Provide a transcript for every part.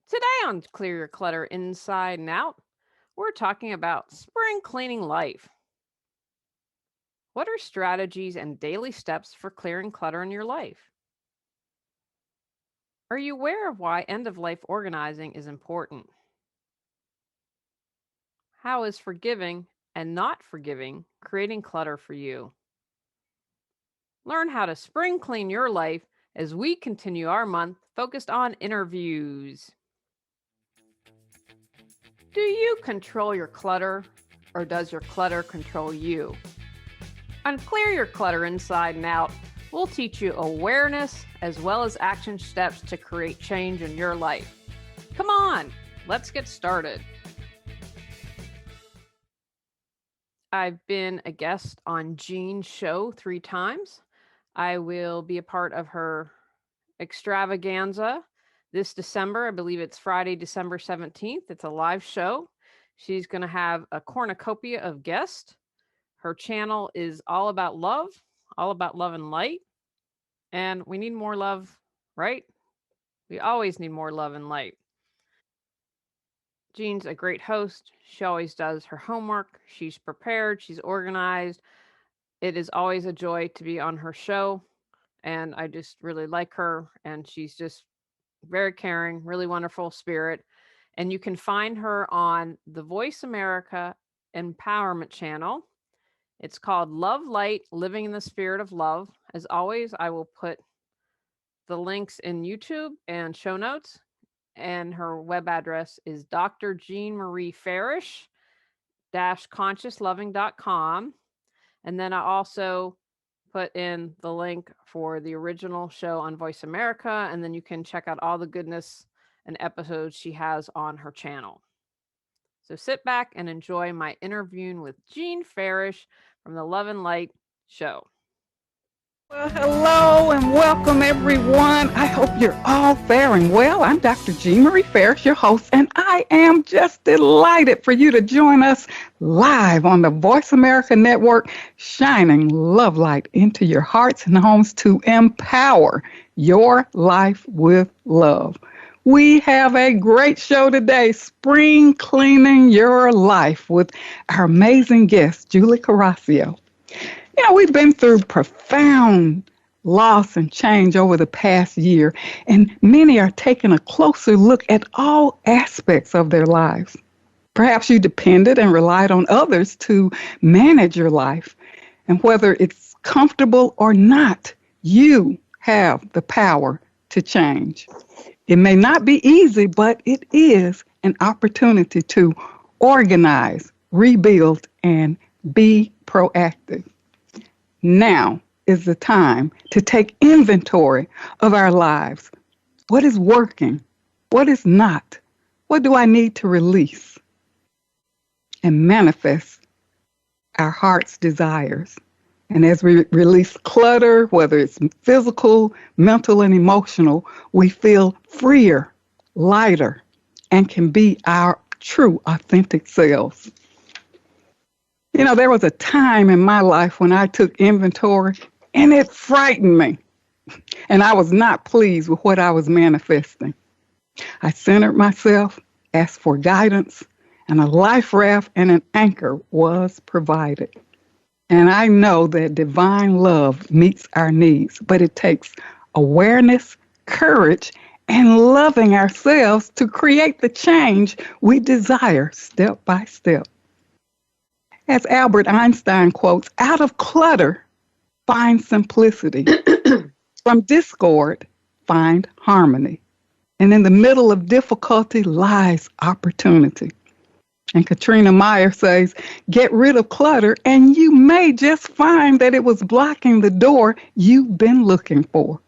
Today on Clear Your Clutter Inside and Out, we're talking about spring cleaning life. What are strategies and daily steps for clearing clutter in your life? Are you aware of why end of life organizing is important? How is forgiving and not forgiving creating clutter for you? Learn how to spring clean your life as we continue our month focused on interviews. Do you control your clutter or does your clutter control you? On Clear Your Clutter Inside and Out, we'll teach you awareness as well as action steps to create change in your life. Come on, let's get started. I've been a guest on Jean's show 3 times. I will be a part of her extravaganza this December. I believe it's Friday, December 17th. It's a live show. She's going to have a cornucopia of guests. Her channel is all about love and light. And we need more love, right? We always need more love and light. Jean's a great host. She always does her homework. She's prepared. She's organized. It is always a joy to be on her show. And I just really like her. And she's just very caring, really wonderful spirit. And you can find her on the Voice America Empowerment channel. It's called Love Light, Living in the Spirit of Love. As always, I will put the links in YouTube and show notes. And her web address is Dr. Jean Marie Farish -consciousloving.com. And then I also put in the link for the original show on Voice America. And then you can check out all the goodness and episodes she has on her channel. So sit back and enjoy my interview with Jean Farish from the Love and Light show. Well, hello and welcome everyone. I hope you're all faring well. I'm Dr. Jean Marie Farish, your host, and I am just delighted for you to join us live on the Voice America Network, shining love light into your hearts and homes to empower your life with love. We have a great show today, Spring Cleaning Your Life, with our amazing guest, Julie Coraccio. You know, we've been through profound loss and change over the past year, and many are taking a closer look at all aspects of their lives. Perhaps you depended and relied on others to manage your life, and whether it's comfortable or not, you have the power to change. It may not be easy, but it is an opportunity to organize, rebuild, and be proactive. Now is the time to take inventory of our lives. What is working? What is not? What do I need to release? And manifest our heart's desires. And as we release clutter, whether it's physical, mental, and emotional, we feel freer, lighter, and can be our true, authentic selves. You know, there was a time in my life when I took inventory, and it frightened me. And I was not pleased with what I was manifesting. I centered myself, asked for guidance, and a life raft and an anchor was provided. And I know that divine love meets our needs, but it takes awareness, courage, and loving ourselves to create the change we desire step by step. As Albert Einstein quotes, out of clutter, find simplicity. From discord, find harmony. And in the middle of difficulty lies opportunity. And Katrina Meyer says, get rid of clutter and you may just find that it was blocking the door you've been looking for.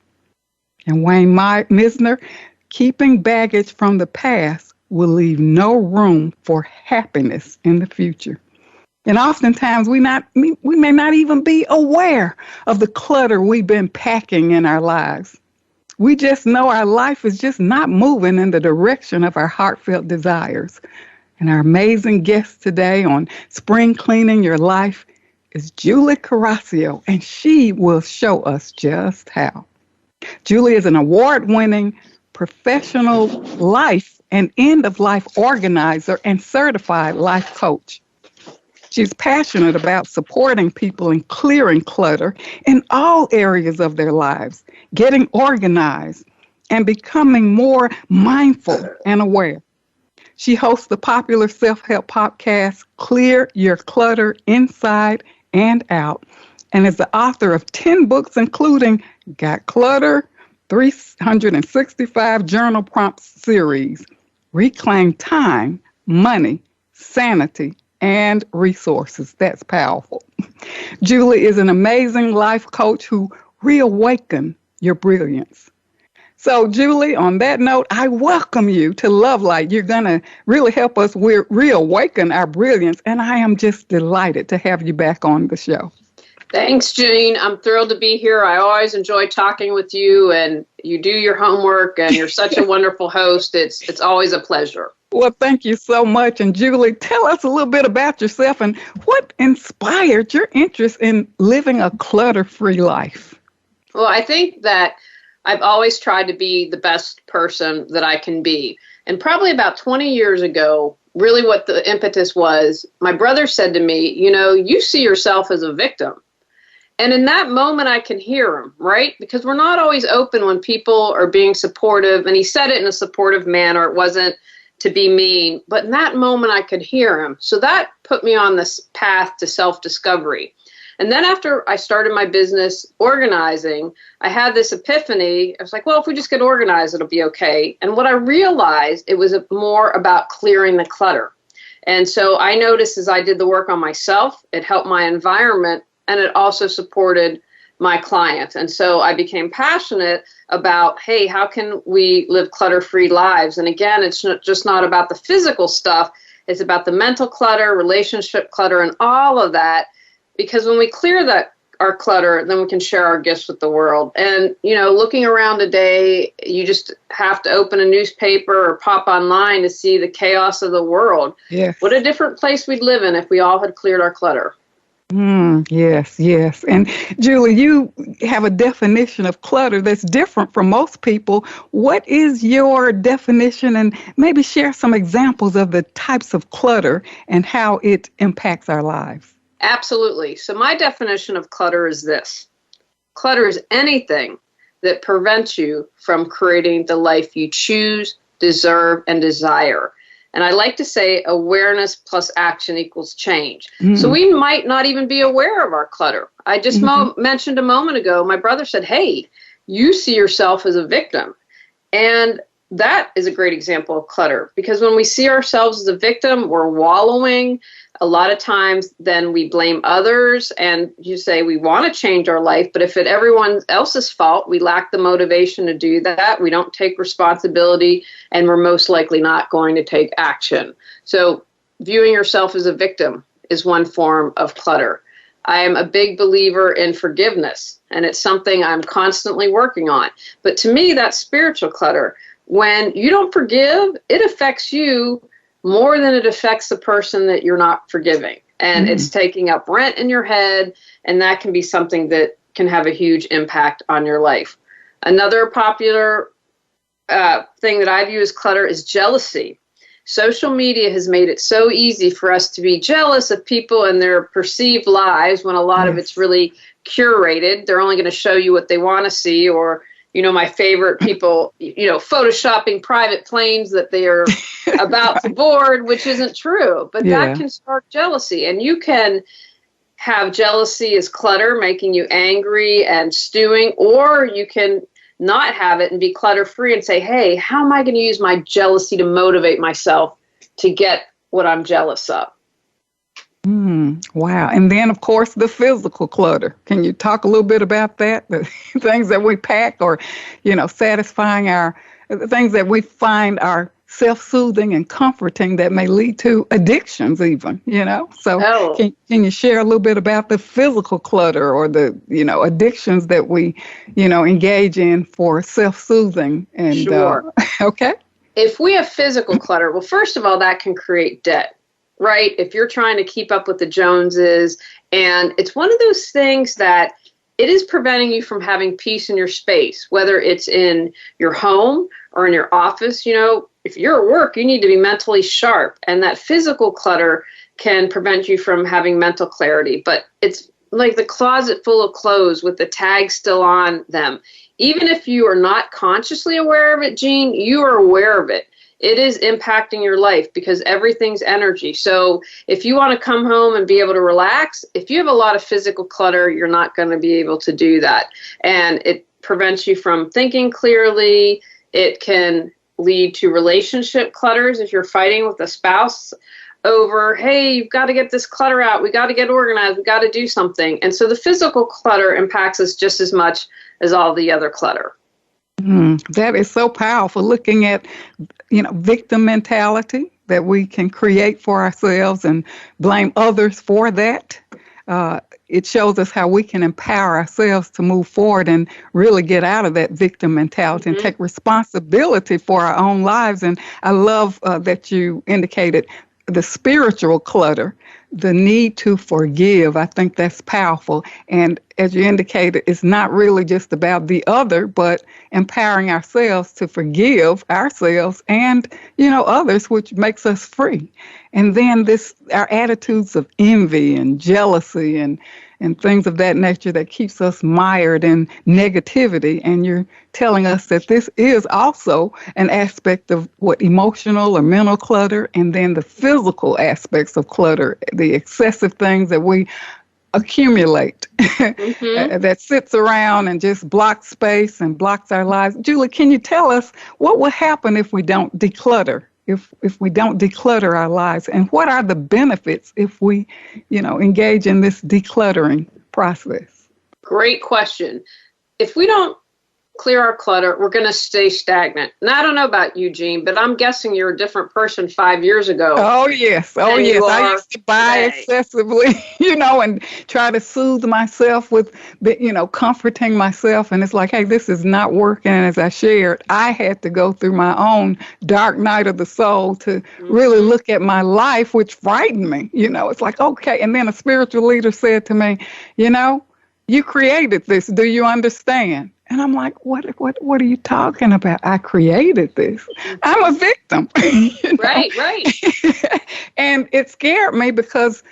And Wayne Misner, keeping baggage from the past will leave no room for happiness in the future. And oftentimes we may not even be aware of the clutter we've been packing in our lives. We just know our life is just not moving in the direction of our heartfelt desires. And our amazing guest today on Spring Cleaning Your Life is Julie Coraccio, and she will show us just how. Julie is an award-winning professional life and end-of-life organizer and certified life coach. She's passionate about supporting people in clearing clutter in all areas of their lives, getting organized, and becoming more mindful and aware. She hosts the popular self-help podcast, Clear Your Clutter Inside and Out, and is the author of 10 books, including Got Clutter, 365 Journal Prompts series, Reclaim Time, Money, Sanity, and Resources. That's powerful. Julie is an amazing life coach who reawakened your brilliance. So, Julie, on that note, I welcome you to Love Light. You're going to really help us reawaken our brilliance, and I am just delighted to have you back on the show. Thanks, Jean. I'm thrilled to be here. I always enjoy talking with you, and you do your homework, and you're such a wonderful host. It's always a pleasure. Well, thank you so much. And Julie, tell us a little bit about yourself and what inspired your interest in living a clutter-free life. Well, I think that I've always tried to be the best person that I can be. And probably about 20 years ago, really what the impetus was, my brother said to me, you see yourself as a victim. And in that moment, I can hear him, right? Because we're not always open when people are being supportive. And he said it in a supportive manner. It wasn't to be mean. But in that moment, I could hear him. So that put me on this path to self-discovery. And then after I started my business organizing, I had this epiphany. I was like, well, if we just get organized, it'll be okay. And what I realized, it was more about clearing the clutter. And so I noticed as I did the work on myself, it helped my environment, and it also supported my clients. And so I became passionate about, hey, how can we live clutter-free lives? And again, it's just not about the physical stuff. It's about the mental clutter, relationship clutter, and all of that. Because when we clear our clutter, then we can share our gifts with the world. And, looking around today, you just have to open a newspaper or pop online to see the chaos of the world. Yes. What a different place we'd live in if we all had cleared our clutter. Yes. And Julie, you have a definition of clutter that's different from most people. What is your definition? And maybe share some examples of the types of clutter and how it impacts our lives. Absolutely. So my definition of clutter is this. Clutter is anything that prevents you from creating the life you choose, deserve, and desire. And I like to say awareness plus action equals change. So we might not even be aware of our clutter. I just mentioned a moment ago, my brother said, hey, you see yourself as a victim. And that is a great example of clutter, because when we see ourselves as a victim, we're wallowing. A lot of times then we blame others, and you say we want to change our life, but if it's everyone else's fault, we lack the motivation to do that. We don't take responsibility, and we're most likely not going to take action. So viewing yourself as a victim is one form of clutter. I am a big believer in forgiveness, and it's something I'm constantly working on. But to me, that's spiritual clutter. When you don't forgive, it affects you more than it affects the person that you're not forgiving. And it's taking up rent in your head, and that can be something that can have a huge impact on your life. Another popular thing that I view as clutter is jealousy. Social media has made it so easy for us to be jealous of people and their perceived lives when a lot of it's really curated. They're only going to show you what they want to see, or my favorite people, photoshopping private planes that they are about to board, which isn't true. But that can spark jealousy. And you can have jealousy as clutter, making you angry and stewing, or you can not have it and be clutter-free and say, hey, how am I going to use my jealousy to motivate myself to get what I'm jealous of? Wow. And then, of course, the physical clutter. Can you talk a little bit about that? The things that we pack, or, satisfying the things that we find are self-soothing and comforting that may lead to addictions even, So can you share a little bit about the physical clutter or the, addictions that we, engage in for self-soothing? And, Sure. Okay. If we have physical clutter, well, first of all, that can create debt. Right? If you're trying to keep up with the Joneses, and it's one of those things that it is preventing you from having peace in your space, whether it's in your home or in your office. You know, if you're at work, you need to be mentally sharp, and that physical clutter can prevent you from having mental clarity. But it's like the closet full of clothes with the tags still on them. Even if you are not consciously aware of it, Jean, you are aware of it. It is impacting your life because everything's energy. So if you want to come home and be able to relax, if you have a lot of physical clutter, you're not going to be able to do that. And it prevents you from thinking clearly. It can lead to relationship clutters if you're fighting with a spouse over, hey, you've got to get this clutter out. We got to get organized. We got to do something. And so the physical clutter impacts us just as much as all the other clutter. That is so powerful. Looking at, victim mentality that we can create for ourselves and blame others for that. It shows us how we can empower ourselves to move forward and really get out of that victim mentality and take responsibility for our own lives. And I love that you indicated the spiritual clutter, the need to forgive. I think that's powerful. And as you indicated, it's not really just about the other, but empowering ourselves to forgive ourselves and, others, which makes us free. And then our attitudes of envy and jealousy and things of that nature that keeps us mired in negativity. And you're telling us that this is also an aspect of emotional or mental clutter, and then the physical aspects of clutter, the excessive things that we accumulate that sits around and just blocks space and blocks our lives. Julie, can you tell us what will happen if we don't declutter? If we don't declutter our lives, and what are the benefits if we, engage in this decluttering process? Great question. If we don't clear our clutter, we're going to stay stagnant. And I don't know about you, Jean, but I'm guessing you're a different person 5 years ago. Oh, yes. I used to buy excessively, and try to soothe myself with, comforting myself. And it's like, hey, this is not working. And as I shared, I had to go through my own dark night of the soul to really look at my life, which frightened me. It's like, okay. And then a spiritual leader said to me, you created this. Do you understand? And I'm like, what are you talking about? I created this. I'm a victim. Right. And it scared me because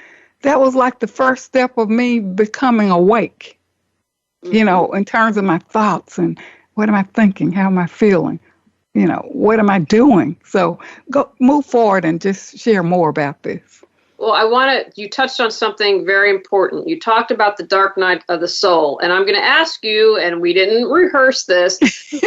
that was like the first step of me becoming awake, in terms of my thoughts and what am I thinking? How am I feeling? What am I doing? So move forward and just share more about this. Well, you touched on something very important. You talked about the dark night of the soul, and I'm going to ask you, and we didn't rehearse this,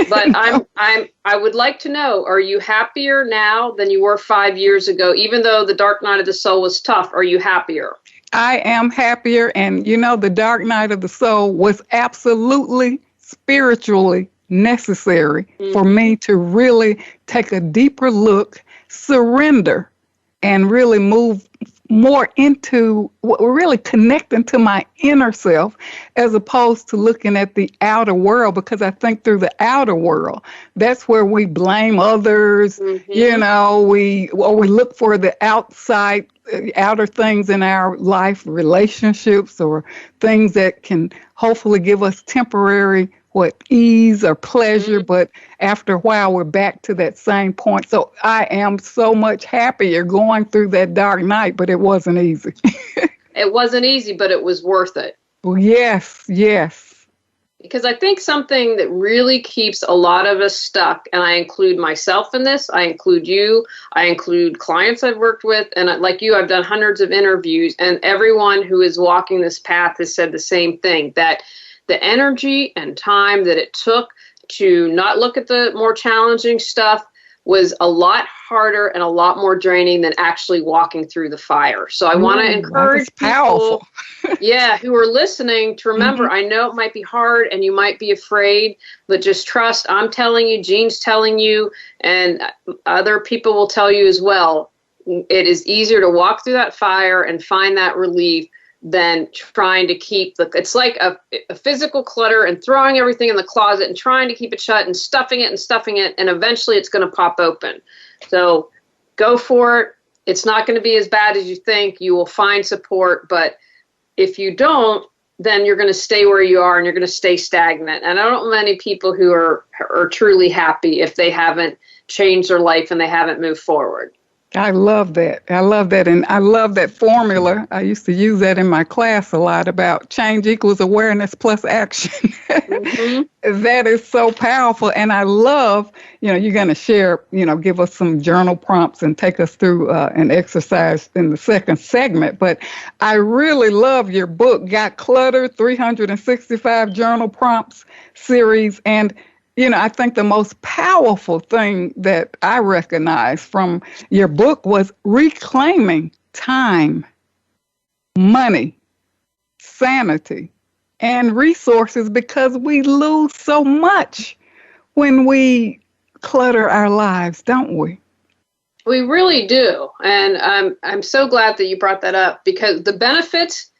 but I would like to know, are you happier now than you were 5 years ago? Even though the dark night of the soul was tough, are you happier? I am happier, and the dark night of the soul was absolutely spiritually necessary for me to really take a deeper look, surrender, and really move more into really connecting to my inner self as opposed to looking at the outer world, because I think through the outer world, that's where we blame others, we look for the outer things in our life, relationships or things that can hopefully give us temporary ease or pleasure, but after a while we're back to that same point. So I am so much happier going through that dark night, but it wasn't easy. It wasn't easy, but it was worth it. Well, yes. Because I think something that really keeps a lot of us stuck, and I include myself in this, I include you, I include clients I've worked with, and like you, I've done hundreds of interviews, and everyone who is walking this path has said the same thing, that the energy and time that it took to not look at the more challenging stuff was a lot harder and a lot more draining than actually walking through the fire. So I want to encourage people, who are listening to remember, I know it might be hard and you might be afraid, but just trust. I'm telling you, Jean's telling you, and other people will tell you as well. It is easier to walk through that fire and find that relief than trying to keep it's like a physical clutter and throwing everything in the closet and trying to keep it shut and stuffing it, and eventually it's going to pop open. So go for it. It's not going to be as bad as you think. You will find support, but if you don't, then you're going to stay where you are and you're going to stay stagnant. And I don't know many people who are truly happy if they haven't changed their life and they haven't moved forward. I love that. I love that. And I love that formula. I used to use that in my class a lot about change equals awareness plus action. That is so powerful. And I love, you're going to share, give us some journal prompts and take us through an exercise in the second segment. But I really love your book, Got Clutter, 365 Journal Prompts series. And I think the most powerful thing that I recognized from your book was reclaiming time, money, sanity, and resources, because we lose so much when we clutter our lives, don't we? We really do. And I'm so glad that you brought that up, because the benefits,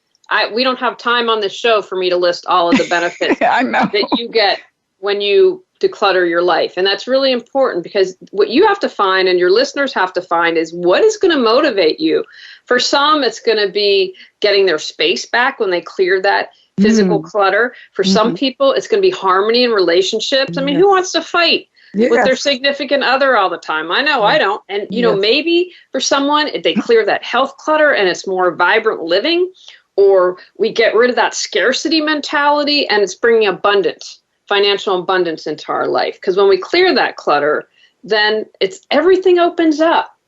we don't have time on this show for me to list all of the benefits I know. that you get when you declutter your life. And that's really important, because what you have to find and your listeners have to find is what is going to motivate you. For some, it's going to be getting their space back when they clear that physical clutter. For some people, it's going to be harmony in relationships. I mean, who wants to fight with their significant other all the time? I know I don't. And, maybe for someone, they clear that health clutter and it's more vibrant living, or we get rid of that scarcity mentality and it's bringing abundance. Financial abundance into our life. Because when we clear that clutter, then everything opens up.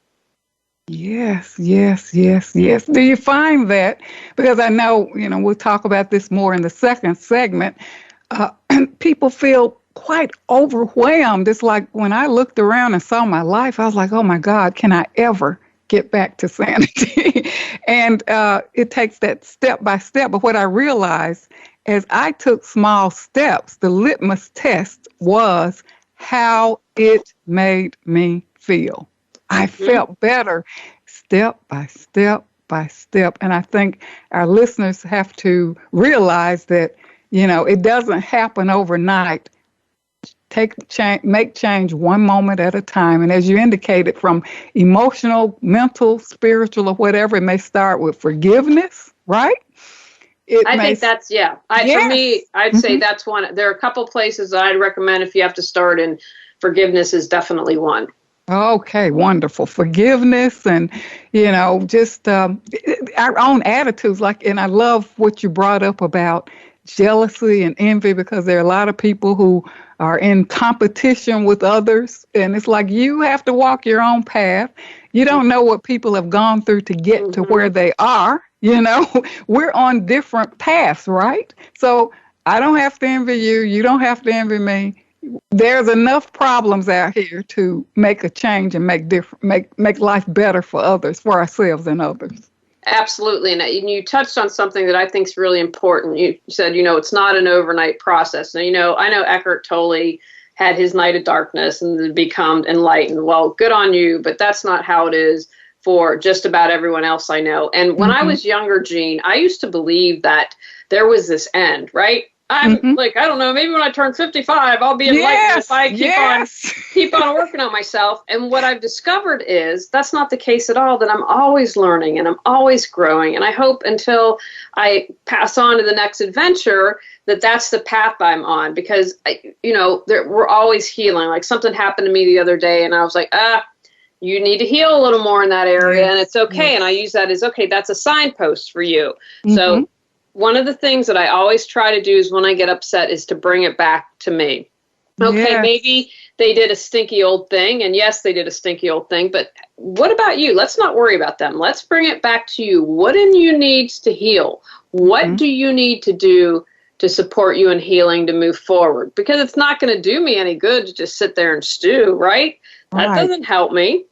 Yes. Do you find that? Because I know, we'll talk about this more in the second segment. People feel quite overwhelmed. It's like when I looked around and saw my life, I was like, oh my God, can I ever get back to sanity? And it takes that step by step. But what I realized, as I took small steps, the litmus test was how it made me feel. I felt better step by step by step. And I think our listeners have to realize that, it doesn't happen overnight. Make change one moment at a time. And as you indicated, from emotional, mental, spiritual, or whatever, it may start with forgiveness, right? I think that's, for me, I'd say that's one. There are a couple places that I'd recommend if you have to start, and forgiveness is definitely one. Okay, wonderful. Forgiveness and, just our own attitudes. And I love what you brought up about jealousy and envy, because there are a lot of people who are in competition with others. And it's like you have to walk your own path. You don't know what people have gone through to get to where they are. We're on different paths, right? So I don't have to envy you. You don't have to envy me. There's enough problems out here to make a change and make life better for others, for ourselves and others. Absolutely. And you touched on something that I think is really important. You said, it's not an overnight process. Now, I know Eckhart Tolle had his night of darkness and then become enlightened. Well, good on you, but that's not how it is for just about everyone else I know. And when I was younger, Jean, I used to believe that there was this end, right? I'm like, I don't know, maybe when I turn 55, I'll be enlightened if I keep on working on myself. And what I've discovered is that's not the case at all, that I'm always learning and I'm always growing. And I hope until I pass on to the next adventure, that's the path I'm on, because, we're always healing. Like something happened to me the other day and I was like, you need to heal a little more in that area, and it's okay. And I use that as, okay, that's a signpost for you. So one of the things that I always try to do is when I get upset is to bring it back to me. Okay, maybe they did a stinky old thing, and yes, they did a stinky old thing, but what about you? Let's not worry about them. Let's bring it back to you. What in you needs to heal? What do you need to do to support you in healing to move forward? Because it's not going to do me any good to just sit there and stew, right? That doesn't help me.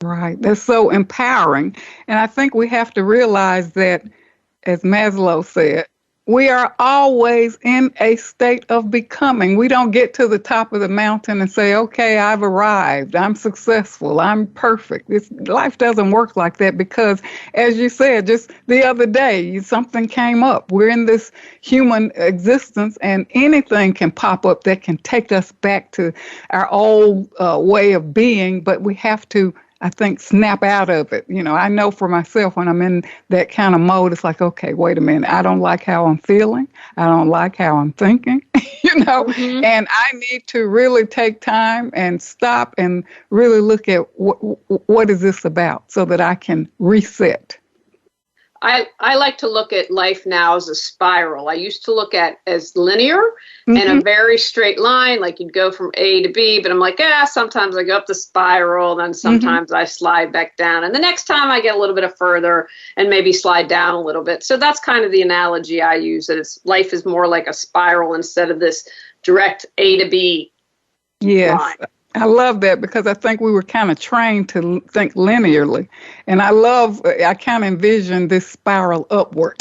Right. That's so empowering. And I think we have to realize that, as Maslow said, we are always in a state of becoming. We don't get to the top of the mountain and say, okay, I've arrived. I'm successful. I'm perfect. Life doesn't work like that, because, as you said, just the other day, something came up. We're in this human existence, and anything can pop up that can take us back to our old way of being, but we have to I think, snap out of it. I know for myself when I'm in that kind of mode, it's like, okay, wait a minute. I don't like how I'm feeling. I don't like how I'm thinking, Mm-hmm. and I need to really take time and stop and really look at what is this about so that I can reset. I like to look at life now as a spiral. I used to look at as linear and Mm-hmm. a very straight line, like you'd go from A to B, but I'm like, sometimes I go up the spiral, then Mm-hmm. sometimes I slide back down. And the next time I get a little bit further and maybe slide down a little bit. So that's kind of the analogy I use, that life is more like a spiral instead of this direct A to B Yes. line. I love that because I think we were kind of trained to think linearly. And I kind of envision this spiral upward,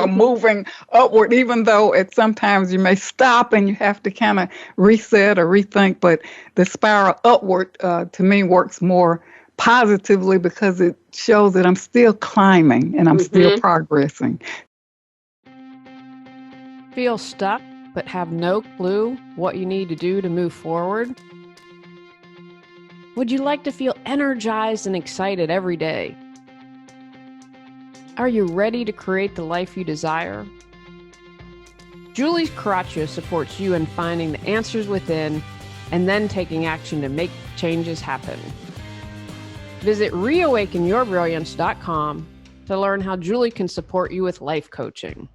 moving upward, even though at sometimes you may stop and you have to kind of reset or rethink. But the spiral upward, to me, works more positively because it shows that I'm still climbing and I'm still progressing. Feel stuck but have no clue what you need to do to move forward? Would you like to feel energized and excited every day? Are you ready to create the life you desire? Julie Coraccio supports you in finding the answers within and then taking action to make changes happen. Visit reawakenyourbrilliance.com to learn how Julie can support you with life coaching.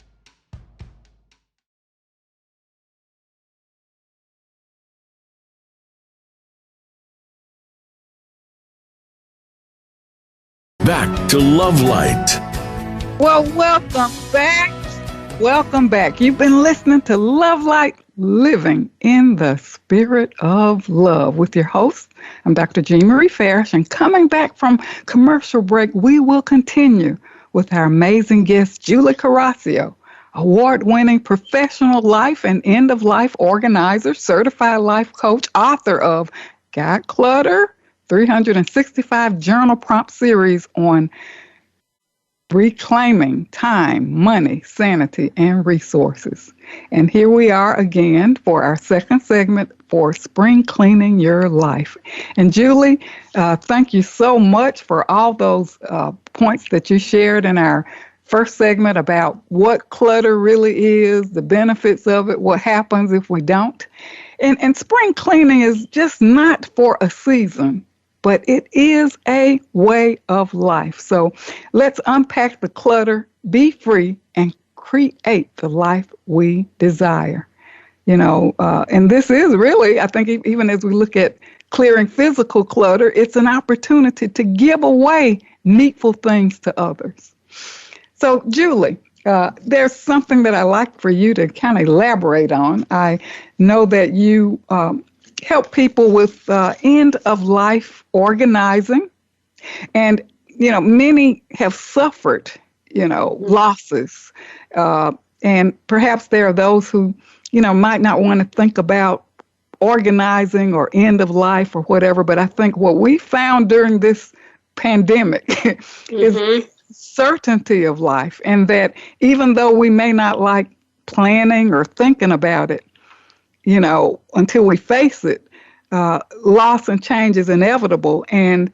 Back to Love Light. Well, welcome back. Welcome back. You've been listening to Love Light, Living in the Spirit of Love with your host. I'm Dr. Marie Farish, and coming back from commercial break, we will continue with our amazing guest, Julie Coraccio, award-winning professional life and end-of-life organizer, certified life coach, author of Got Clutter, 365 journal prompt series on reclaiming time, money, sanity, and resources. And here we are again for our second segment for spring cleaning your life. And Julie, thank you so much for all those points that you shared in our first segment about what clutter really is, the benefits of it, what happens if we don't. And spring cleaning is just not for a season, but it is a way of life. So let's unpack the clutter, be free, and create the life we desire. And this is really, I think, even as we look at clearing physical clutter, it's an opportunity to give away needful things to others. So, Julie, there's something that I like for you to kind of elaborate on. I know that you help people with end-of-life organizing. And, many have suffered, losses. And perhaps there are those who, might not want to think about organizing or end of life or whatever. But I think what we found during this pandemic is certainty of life. And that even though we may not like planning or thinking about it, until we face it, loss and change is inevitable. And,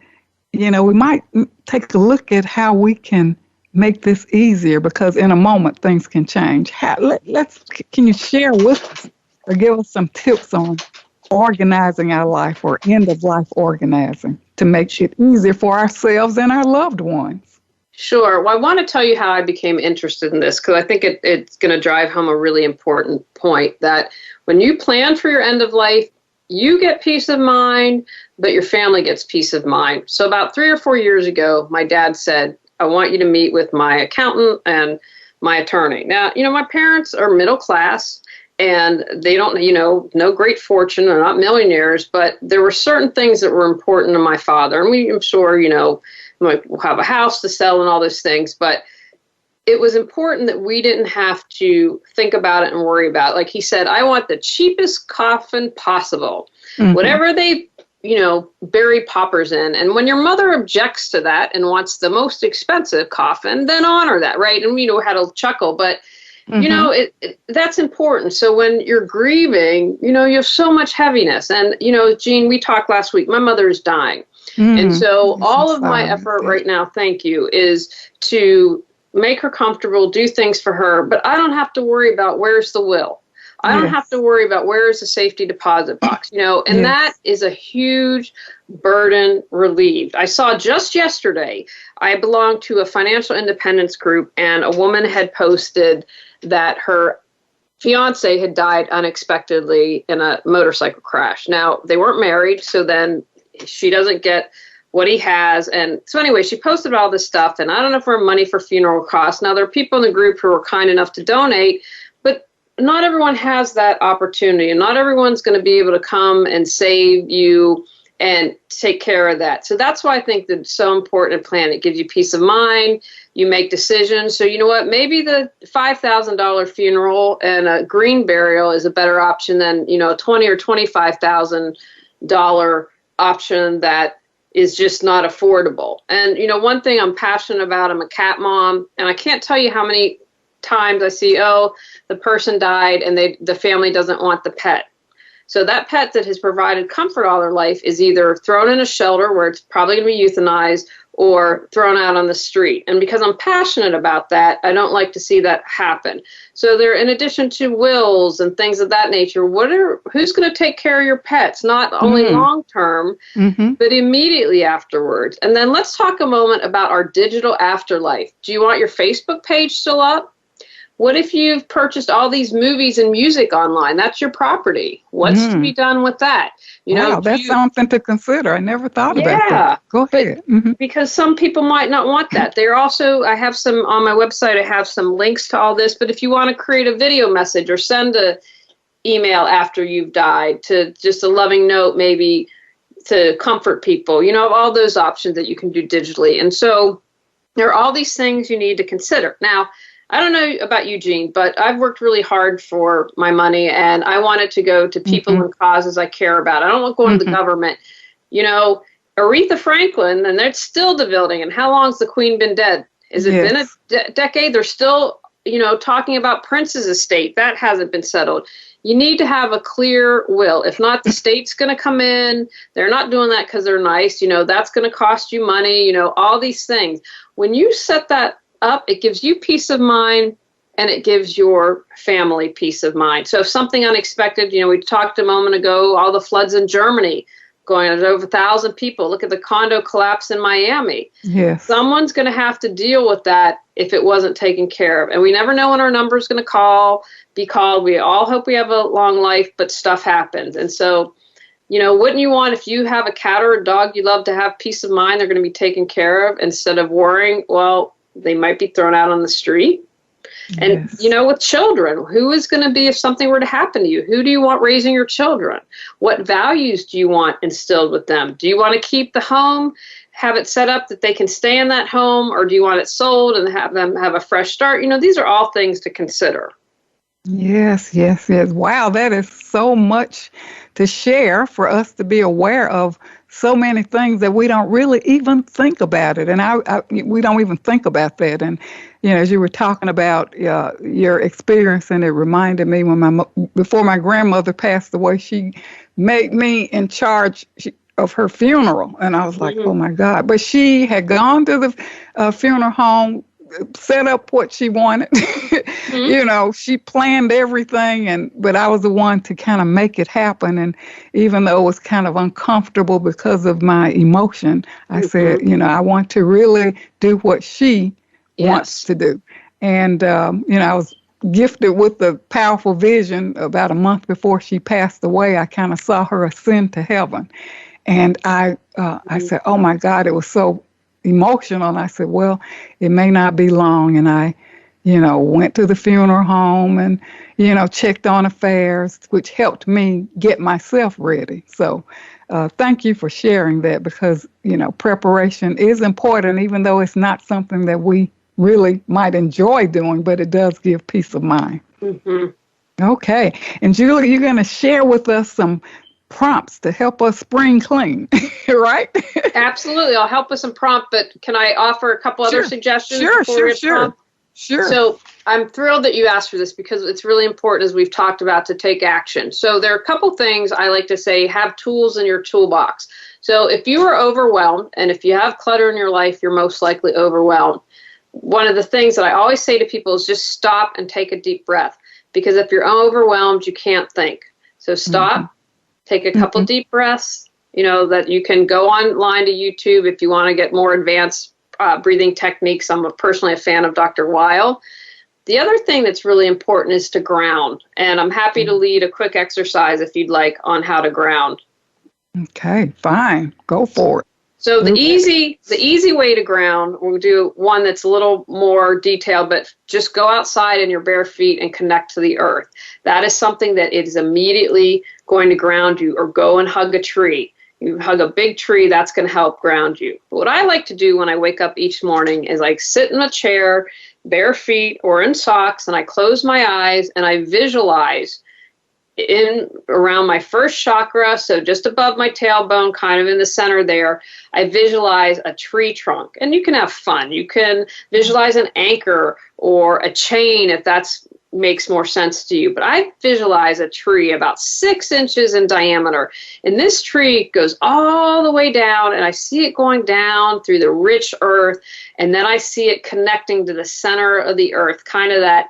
we might take a look at how we can make this easier because in a moment things can change. Can you share with us or give us some tips on organizing our life or end of life organizing to make it easier for ourselves and our loved ones? Sure. Well, I want to tell you how I became interested in this because I think it's going to drive home a really important point that when you plan for your end of life, you get peace of mind, but your family gets peace of mind. So about 3 or 4 years ago, my dad said, I want you to meet with my accountant and my attorney. Now, my parents are middle class and they don't, no great fortune, they're not millionaires, but there were certain things that were important to my father. And I'm sure, we'll have a house to sell and all those things, but it was important that we didn't have to think about it and worry about it. Like he said, I want the cheapest coffin possible, whatever they, bury paupers in. And when your mother objects to that and wants the most expensive coffin, then honor that, right? And we had a chuckle, but that's important. So when you're grieving, you have so much heaviness. And, Jean, we talked last week, my mother is dying. And so Yes, all I'm of my sorry about effort that. right now, thank you, is to make her comfortable, do things for her, but I don't have to worry about where's the will. I don't have to Yes, worry about where is the safety deposit box, and that yes. is a huge burden relieved. I saw just yesterday, I belong to a financial independence group, and a woman had posted that her fiance had died unexpectedly in a motorcycle crash. Now, they weren't married, so then she doesn't get what he has. And so anyway, she posted all this stuff, and I don't know if we're money for funeral costs. Now, there are people in the group who are kind enough to donate, but not everyone has that opportunity, and not everyone's going to be able to come and save you and take care of that. So that's why I think that it's so important to plan. It gives you peace of mind. You make decisions. So you know what? Maybe the $5,000 funeral and a green burial is a better option than a $20,000 or $25,000 option that is just not affordable. And one thing I'm passionate about, I'm a cat mom, and I can't tell you how many times I see, the person died and the family doesn't want the pet. So that pet that has provided comfort all their life is either thrown in a shelter where it's probably going to be euthanized or thrown out on the street. And because I'm passionate about that, I don't like to see that happen. So there, in addition to wills and things of that nature, who's going to take care of your pets? Not only long term, but immediately afterwards. And then let's talk a moment about our digital afterlife. Do you want your Facebook page still up? What if you've purchased all these movies and music online? That's your property. What's to be done with that? Wow, that's something to consider. I never thought about that. Go ahead. Because some people might not want that. I have some on my website, I have some links to all this, but if you want to create a video message or send a email after you've died to just a loving note, maybe to comfort people, all those options that you can do digitally. And so there are all these things you need to consider. Now, I don't know about you, Jean, but I've worked really hard for my money, and I want it to go to people and causes I care about. I don't want going to the government. Aretha Franklin, and they're still developing. And how long's the Queen been dead? Has it been a decade? They're still, talking about Prince's estate. That hasn't been settled. You need to have a clear will. If not, the state's going to come in. They're not doing that because they're nice. That's going to cost you money, all these things. When you set that up, it gives you peace of mind, and it gives your family peace of mind. So if something unexpected, we talked a moment ago, all the floods in Germany, going on over 1,000 people. Look at the condo collapse in Miami. Yes. Someone's going to have to deal with that if it wasn't taken care of. And we never know when our number is going to be called. We all hope we have a long life, but stuff happens. And so, wouldn't you want, if you have a cat or a dog you love, to have peace of mind they're going to be taken care of instead of worrying, well, they might be thrown out on the street. And, with children, who is going to be if something were to happen to you? Who do you want raising your children? What values do you want instilled with them? Do you want to keep the home, have it set up that they can stay in that home, or do you want it sold and have them have a fresh start? These are all things to consider. Yes. Wow, that is so much to share for us to be aware of. So many things that we don't really even think about it. And we don't even think about that. And, as you were talking about your experience, and it reminded me before my grandmother passed away, she made me in charge of her funeral. And I was like, oh my God. But she had gone to the funeral home, set up what she wanted. She planned everything, but I was the one to kind of make it happen. And even though it was kind of uncomfortable because of my emotion, I said, I want to really do what she wants to do. And, I was gifted with a powerful vision. About a month before she passed away, I kind of saw her ascend to heaven. And I said, oh my God, it was so emotional. And I said, well, it may not be long. And I, went to the funeral home and, checked on affairs, which helped me get myself ready. So thank you for sharing that, because, preparation is important, even though it's not something that we really might enjoy doing, but it does give peace of mind. Okay. And Julie, you're going to share with us some prompts to help us spring clean, right? Absolutely. I'll help with some prompt, but can I offer a couple other suggestions? Sure. Sure. So I'm thrilled that you asked for this because it's really important, as we've talked about, to take action. So there are a couple things I like to say: have tools in your toolbox. So if you are overwhelmed, and if you have clutter in your life, you're most likely overwhelmed. One of the things that I always say to people is just stop and take a deep breath, because if you're overwhelmed, you can't think. So stop, take a couple deep breaths. You know, that you can go online to YouTube if you want to get more advanced breathing techniques. I'm personally a fan of Dr. Weil. The other thing that's really important is to ground. And I'm happy to lead a quick exercise if you'd like on how to ground. Okay, fine. Go for it. So the easy way to ground, we'll do one that's a little more detailed, but just go outside in your bare feet and connect to the earth. That is something that is immediately going to ground you. Or go and hug a tree. You hug a big tree, that's going to help ground you. But what I like to do when I wake up each morning is like sit in a chair, bare feet or in socks, and I close my eyes and I visualize in around my first chakra, so just above my tailbone, kind of in the center there, I visualize a tree trunk. And you can have fun. You can visualize an anchor or a chain if that's makes more sense to you. But I visualize a tree about 6 inches in diameter. And this tree goes all the way down, and I see it going down through the rich earth. And then I see it connecting to the center of the earth, kind of that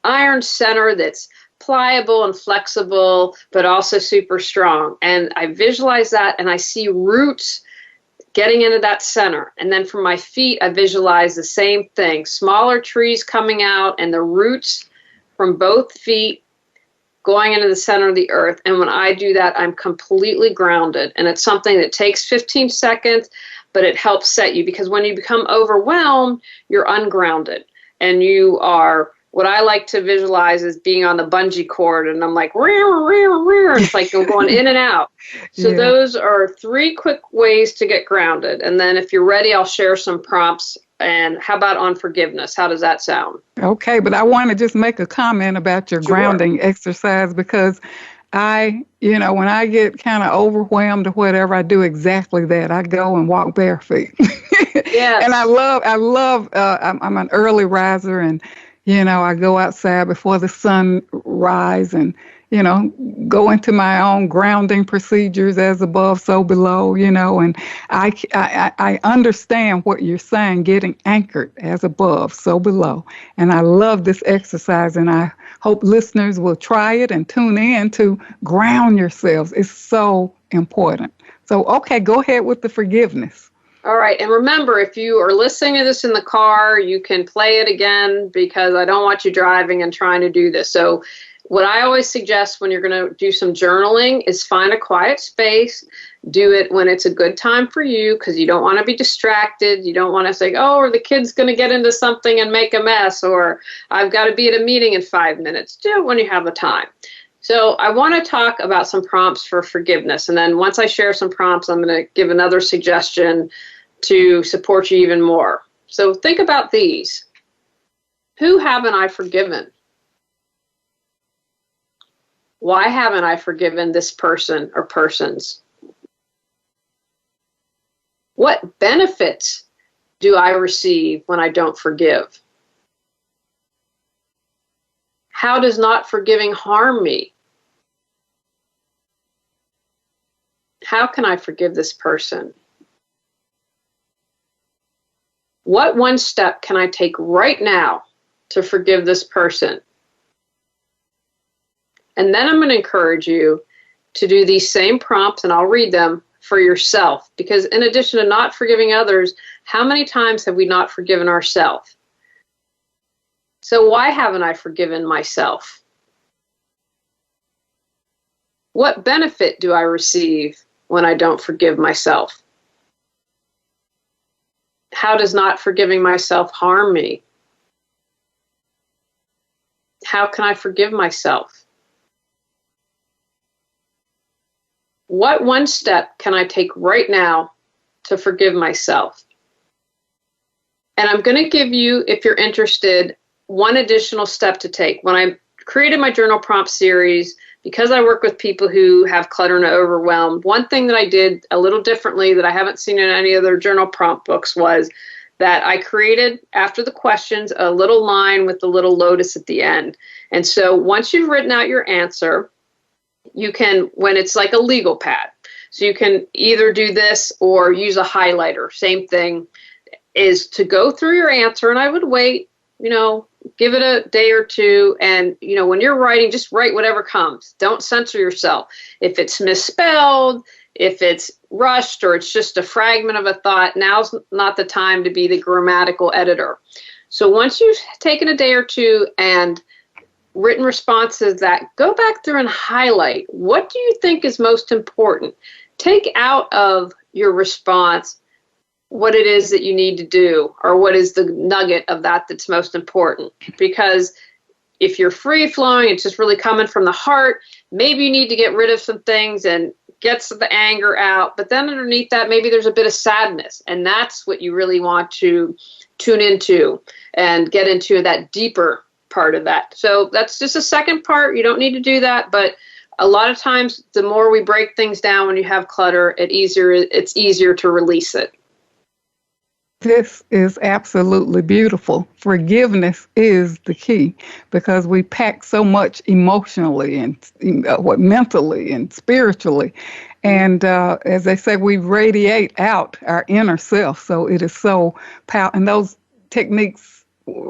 iron center that's pliable and flexible, but also super strong. And I visualize that, and I see roots getting into that center. And then from my feet, I visualize the same thing, smaller trees coming out and the roots from both feet going into the center of the earth. And when I do that, I'm completely grounded. And it's something that takes 15 seconds, but it helps set you, because when you become overwhelmed, you're ungrounded. And you are, what I like to visualize is being on the bungee cord, and I'm like, rear, rear, rear. It's like I'm going in and out. So those are 3 quick ways to get grounded. And then if you're ready, I'll share some prompts. And how about on forgiveness? How does that sound? Okay, but I want to just make a comment about your grounding exercise, because when I get kind of overwhelmed or whatever, I do exactly that. I go and walk bare feet. Yes. And I'm an early riser, and, I go outside before the sun rise and, go into my own grounding procedures, as above, so below, and I understand what you're saying, getting anchored as above, so below. And I love this exercise, and I hope listeners will try it and tune in to ground yourselves. It's so important. So, okay, go ahead with the forgiveness. All right. And remember, if you are listening to this in the car, you can play it again, because I don't want you driving and trying to do this. So what I always suggest when you're going to do some journaling is find a quiet space. Do it when it's a good time for you, because you don't want to be distracted. You don't want to say, oh, or the kid's going to get into something and make a mess, or I've got to be at a meeting in 5 minutes. Do it when you have the time. So I want to talk about some prompts for forgiveness. And then once I share some prompts, I'm going to give another suggestion to support you even more. So think about these. Who haven't I forgiven? Why haven't I forgiven this person or persons? What benefits do I receive when I don't forgive? How does not forgiving harm me? How can I forgive this person? What one step can I take right now to forgive this person? And then I'm going to encourage you to do these same prompts, and I'll read them, for yourself. Because in addition to not forgiving others, how many times have we not forgiven ourselves? So why haven't I forgiven myself? What benefit do I receive when I don't forgive myself? How does not forgiving myself harm me? How can I forgive myself? What one step can I take right now to forgive myself? And I'm going to give you, if you're interested, one additional step to take. When I created my journal prompt series, because I work with people who have clutter and overwhelm, one thing that I did a little differently that I haven't seen in any other journal prompt books was that I created after the questions, a little line with the little lotus at the end. And so once you've written out your answer, you can, when it's like a legal pad, so you can either do this or use a highlighter. Same thing, is to go through your answer, and I would wait, give it a day or two. And, when you're writing, just write whatever comes. Don't censor yourself. If it's misspelled, if it's rushed, or it's just a fragment of a thought, now's not the time to be the grammatical editor. So once you've taken a day or two and written responses, that go back through and highlight, what do you think is most important? Take out of your response what it is that you need to do, or what is the nugget of that that's most important. Because if you're free flowing, it's just really coming from the heart, maybe you need to get rid of some things and get the anger out. But then underneath that, maybe there's a bit of sadness, and that's what you really want to tune into and get into, that deeper part of that. So that's just a second part. You don't need to do that, but a lot of times the more we break things down when you have clutter, it's easier to release it. This is absolutely beautiful. Forgiveness is the key, because we pack so much emotionally and mentally and spiritually. And as they say, we radiate out our inner self. So it is so powerful. And those techniques,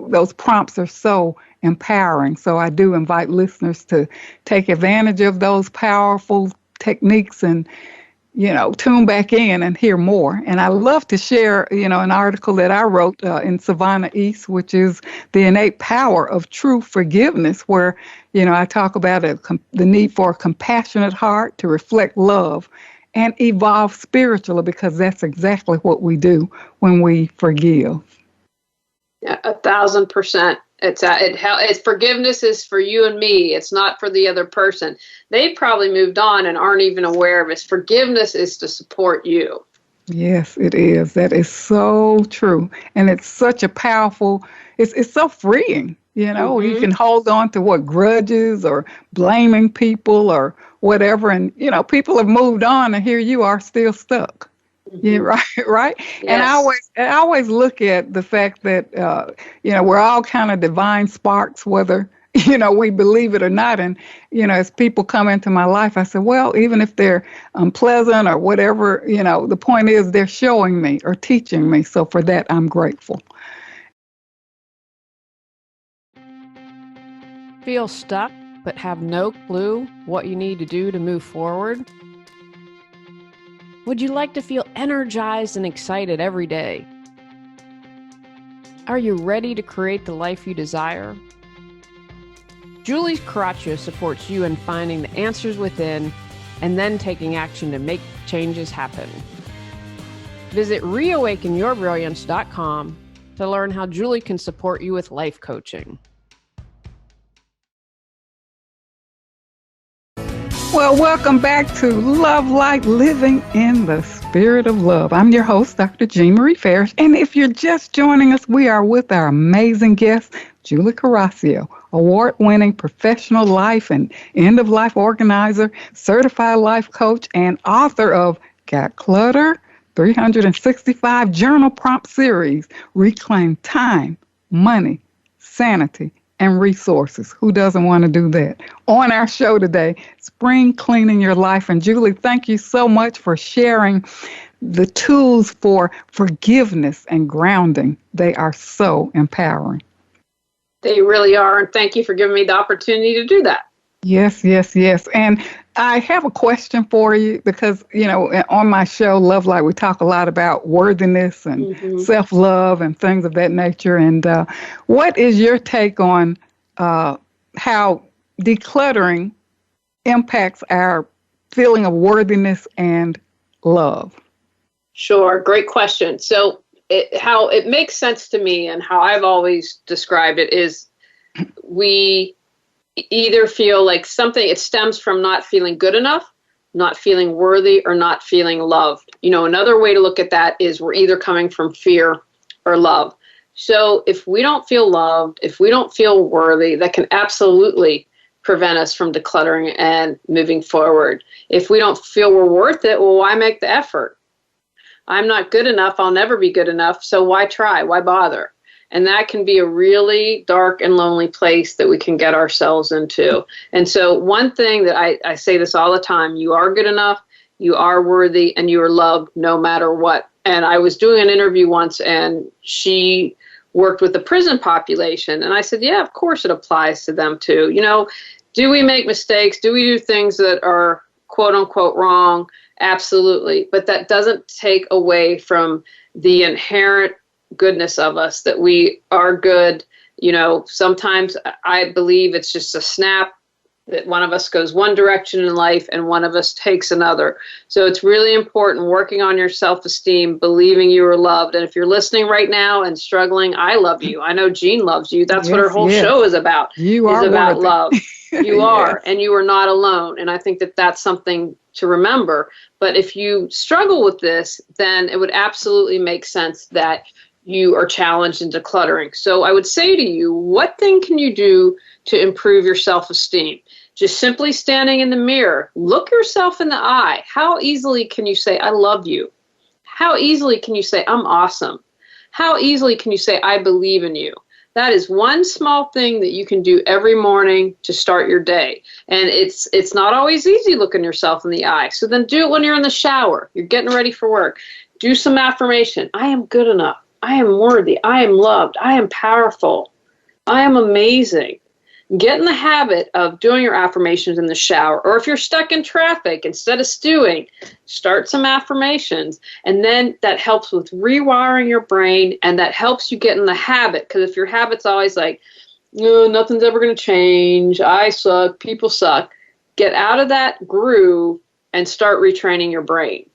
those prompts are so empowering. So I do invite listeners to take advantage of those powerful techniques and tune back in and hear more. And I love to share, an article that I wrote in Savannah East, which is The Innate Power of True Forgiveness, where, I talk about the need for a compassionate heart to reflect love and evolve spiritually, because that's exactly what we do when we forgive. Yeah, 1,000%. It's forgiveness is for you and me. It's not for the other person. They probably moved on and aren't even aware of it. Forgiveness is to support you. Yes, it is. That is so true. And it's such a powerful, it's so freeing. You can hold on to grudges or blaming people or whatever. And, people have moved on, and here you are still stuck. Yeah, right. Yes. And I always look at the fact that we're all kind of divine sparks, whether we believe it or not. And as people come into my life, I say, well, even if they're unpleasant or whatever, the point is they're showing me or teaching me. So for that, I'm grateful. Feel stuck but have no clue what you need to do to move forward? Would you like to feel energized and excited every day? Are you ready to create the life you desire? Julie Coraccio supports you in finding the answers within and then taking action to make changes happen. Visit reawakenyourbrilliance.com to learn how Julie can support you with life coaching. Well, welcome back to Love Light, Living in the Spirit of Love. I'm your host, Dr. Marie Farish. And if you're just joining us, we are with our amazing guest, Julie Coraccio, award-winning professional life and end-of-life organizer, certified life coach, and author of Got Clutter, 365 Journal Prompt Series, Reclaim Time, Money, Sanity, and Resources. Who doesn't want to do that? On our show today, Spring Cleaning Your Life. And Julie, thank you so much for sharing the tools for forgiveness and grounding. They are so empowering. They really are. And thank you for giving me the opportunity to do that. Yes, yes, yes. And I have a question for you because, on my show, Love Light, we talk a lot about worthiness and self-love and things of that nature. And what is your take on how decluttering impacts our feeling of worthiness and love? Sure. Great question. So how it makes sense to me and how I've always described it is we either feel like it stems from not feeling good enough, not feeling worthy, or not feeling loved. Another way to look at that is we're either coming from fear or love. So if we don't feel loved, if we don't feel worthy, that can absolutely prevent us from decluttering and moving forward. If we don't feel we're worth it, well, why make the effort? I'm not good enough. I'll never be good enough. So why try? Why bother? And that can be a really dark and lonely place that we can get ourselves into. And so one thing that I say this all the time, you are good enough, you are worthy, and you are loved no matter what. And I was doing an interview once, and she worked with the prison population. And I said, yeah, of course it applies to them too. You know, do we make mistakes? Do we do things that are quote unquote wrong? Absolutely. But that doesn't take away from the inherent goodness of us, that we are good. You know, sometimes I believe it's just a snap that one of us goes one direction in life and one of us takes another. So it's really important working on your self-esteem, believing you are loved. And if you're listening right now and struggling, I love you. I know Jean loves you. That's what her whole show is about. You are about worthy. Love. You are, and you are not alone. And I think that that's something to remember. But if you struggle with this, then it would absolutely make sense that you are challenged in decluttering. So I would say to you, what thing can you do to improve your self-esteem? Just simply standing in the mirror, look yourself in the eye. How easily can you say, I love you? How easily can you say, I'm awesome? How easily can you say, I believe in you? That is one small thing that you can do every morning to start your day. And it's not always easy looking yourself in the eye. So then do it when you're in the shower. You're getting ready for work. Do some affirmation. I am good enough. I am worthy. I am loved. I am powerful. I am amazing. Get in the habit of doing your affirmations in the shower. Or if you're stuck in traffic, instead of stewing, start some affirmations. And then that helps with rewiring your brain, and that helps you get in the habit. Because if your habit's always like, no, nothing's ever going to change, I suck, people suck, get out of that groove and start retraining your brain.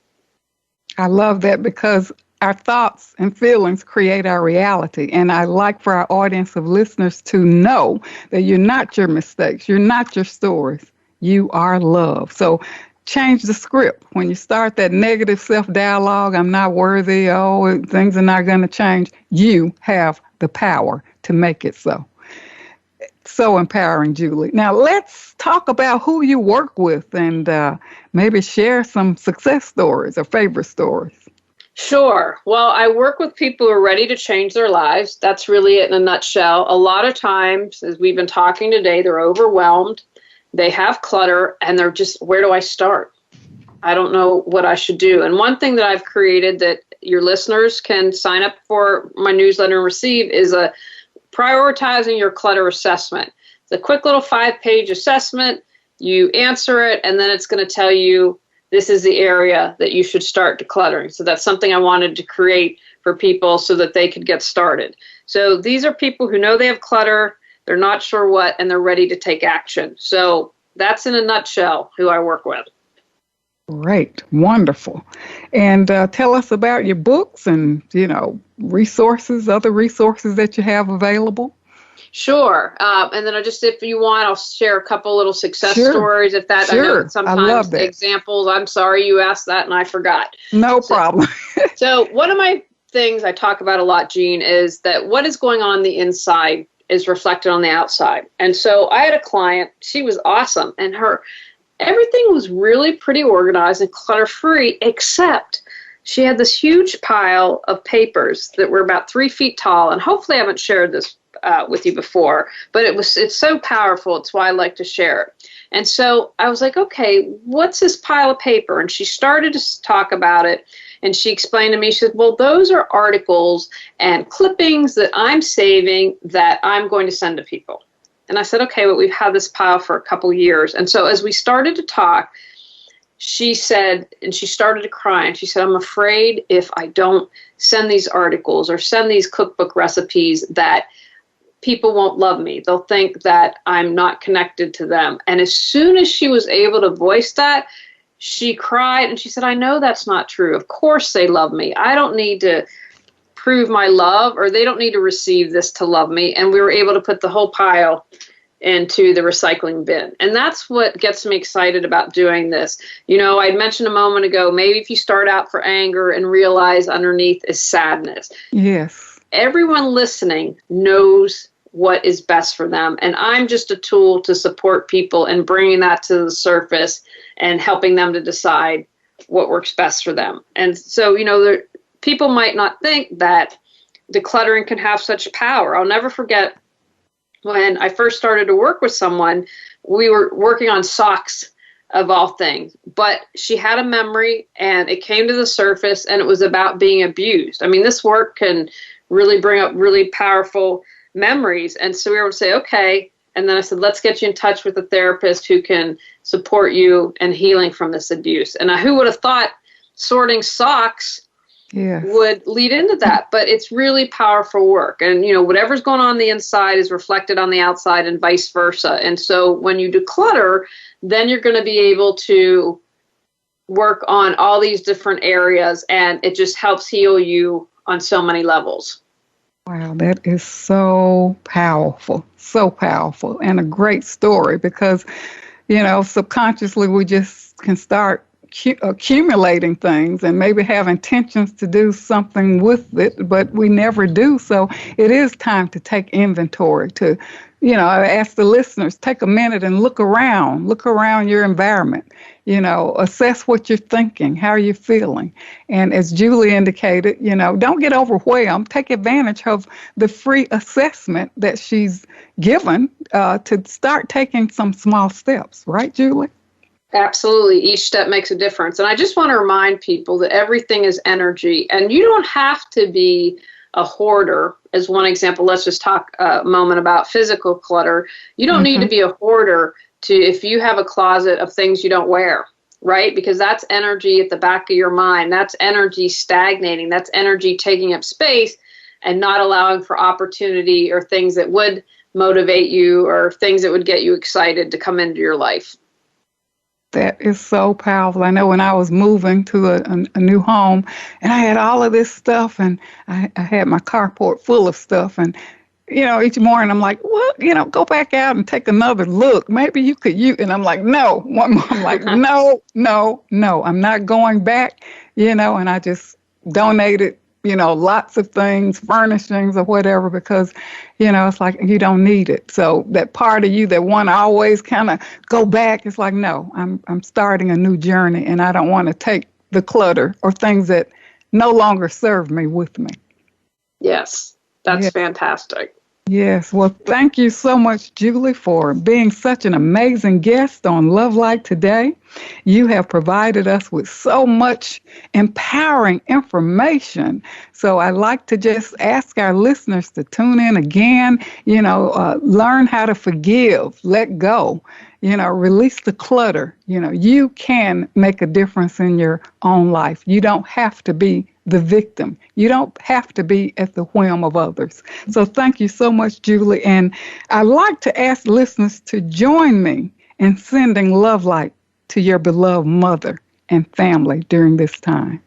I love that, because our thoughts and feelings create our reality. And I like for our audience of listeners to know that you're not your mistakes. You're not your stories. You are love. So change the script. When you start that negative self-dialogue, I'm not worthy, oh, things are not going to change, you have the power to make it so. So empowering, Julie. Now, let's talk about who you work with, and maybe share some success stories or favorite stories. Sure. Well, I work with people who are ready to change their lives. That's really it in a nutshell. A lot of times, as we've been talking today, they're overwhelmed. They have clutter, and they're just, where do I start? I don't know what I should do. And one thing that I've created that your listeners can sign up for my newsletter and receive is a prioritizing your clutter assessment. It's a quick little 5-page assessment. You answer it, and then it's going to tell you this is the area that you should start decluttering. So that's something I wanted to create for people so that they could get started. So these are people who know they have clutter, they're not sure what, and they're ready to take action. So that's in a nutshell who I work with. Great. Wonderful. And tell us about your books and, resources, other resources that you have available. Sure. And then if you want, I'll share a couple little success stories. If that, sure. I know sometimes I love that. Examples, I'm sorry you asked that and I forgot. No problem. So one of my things I talk about a lot, Jean, is that what is going on the inside is reflected on the outside. And so I had a client, she was awesome, and everything was really pretty organized and clutter-free, except she had this huge pile of papers that were about 3 feet tall, and hopefully I haven't shared this with you before, but it's so powerful. It's why I like to share it. And so I was like, okay, what's this pile of paper? And she started to talk about it, and she explained to me, she said, well, those are articles and clippings that I'm saving that I'm going to send to people. And I said, okay, but we've had this pile for a couple years. And so as we started to talk, she said, and she started to cry, and she said, I'm afraid if I don't send these articles or send these cookbook recipes that people won't love me. They'll think that I'm not connected to them. And as soon as she was able to voice that, she cried and she said, I know that's not true. Of course they love me. I don't need to prove my love, or they don't need to receive this to love me. And we were able to put the whole pile into the recycling bin. And that's what gets me excited about doing this. I mentioned a moment ago, maybe if you start out for anger and realize underneath is sadness. Yes. Everyone listening knows what is best for them. And I'm just a tool to support people and bringing that to the surface and helping them to decide what works best for them. And so, people might not think that decluttering can have such power. I'll never forget when I first started to work with someone, we were working on socks of all things, but she had a memory and it came to the surface and it was about being abused. I mean, this work can really bring up really powerful memories. And so we were able to say, okay. And then I said, let's get you in touch with a therapist who can support you in healing from this abuse. And who would have thought sorting socks would lead into that? But it's really powerful work. And, whatever's going on the inside is reflected on the outside and vice versa. And so when you declutter, then you're going to be able to work on all these different areas, and it just helps heal you on so many levels. Wow, that is so powerful, and a great story because, subconsciously we just can start accumulating things and maybe have intentions to do something with it, but we never do. So it is time to take inventory, to, I ask the listeners, take a minute and look around your environment, assess what you're thinking, how are you feeling. And as Julie indicated, don't get overwhelmed. Take advantage of the free assessment that she's given to start taking some small steps. Right, Julie? Absolutely. Each step makes a difference. And I just want to remind people that everything is energy, and you don't have to be a hoarder. As one example, let's just talk a moment about physical clutter. You don't need to be a hoarder if you have a closet of things you don't wear, right? Because that's energy at the back of your mind. That's energy stagnating. That's energy taking up space and not allowing for opportunity or things that would motivate you or things that would get you excited to come into your life. That is so powerful. I know when I was moving to a new home and I had all of this stuff and I had my carport full of stuff and, each morning I'm like, well, go back out and take another look. Maybe you could use, and I'm like, no. I'm like, no, I'm not going back, and I just donated, lots of things, furnishings or whatever, because, it's like you don't need it. So that part of you that want to always kind of go back, it's like, no, I'm starting a new journey and I don't want to take the clutter or things that no longer serve me with me. Yes, that's fantastic. Yes. Well, thank you so much, Julie, for being such an amazing guest on Love Light today. You have provided us with so much empowering information. So I'd like to just ask our listeners to tune in again, learn how to forgive, let go, release the clutter. You can make a difference in your own life. You don't have to be the victim. You don't have to be at the whim of others. So thank you so much, Julie. And I'd like to ask listeners to join me in sending love light to your beloved mother and family during this time.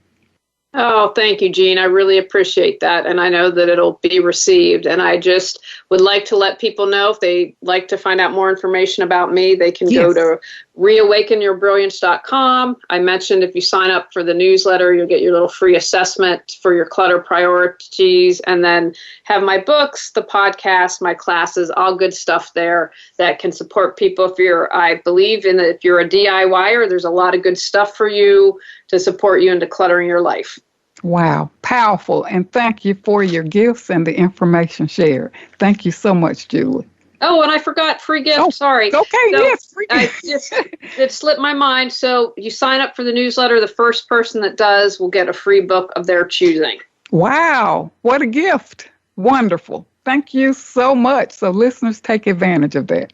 Oh, thank you, Jean. I really appreciate that. And I know that it'll be received. And I just would like to let people know if they like to find out more information about me, they can go to reawakenyourbrilliance.com. I mentioned if you sign up for the newsletter, you'll get your little free assessment for your clutter priorities, and then have my books, the podcast, my classes, all good stuff there that can support people. I believe if you're a DIYer, there's a lot of good stuff for you to support you in decluttering your life. Wow, powerful. And thank you for your gifts and the information shared. Thank you so much, Julie. Oh, and I forgot free gift. Oh, sorry. Okay, yes, free gift. It slipped my mind. So you sign up for the newsletter. The first person that does will get a free book of their choosing. Wow, what a gift. Wonderful. Thank you so much. So listeners, take advantage of that.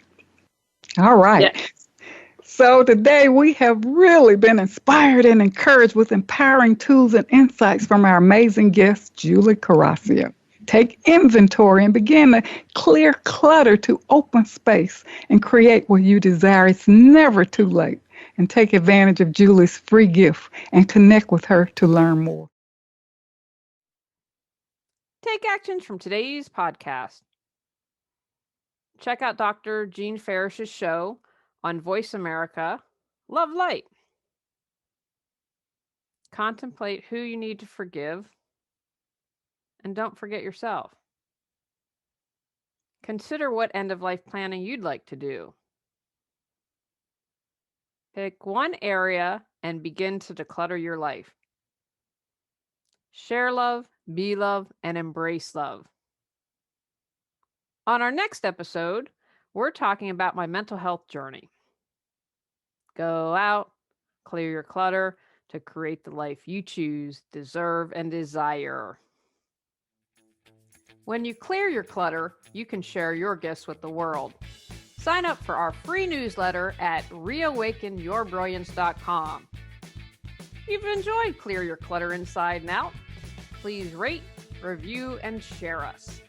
All right. Yeah. So today we have really been inspired and encouraged with empowering tools and insights from our amazing guest, Julie Coraccio. Take inventory and begin to clear clutter to open space and create what you desire. It's never too late. And take advantage of Julie's free gift and connect with her to learn more. Take actions from today's podcast. Check out Dr. Jean Farish's show on Voice America, Love Light. Contemplate who you need to forgive, and don't forget yourself. Consider what end-of-life planning you'd like to do. Pick one area and begin to declutter your life. Share love, be love, and embrace love. On our next episode, we're talking about my mental health journey. Go out, clear your clutter to create the life you choose, deserve, and desire. When you clear your clutter, you can share your gifts with the world. Sign up for our free newsletter at reawakenyourbrilliance.com. If you've enjoyed Clear Your Clutter Inside and Out, please rate, review, and share us.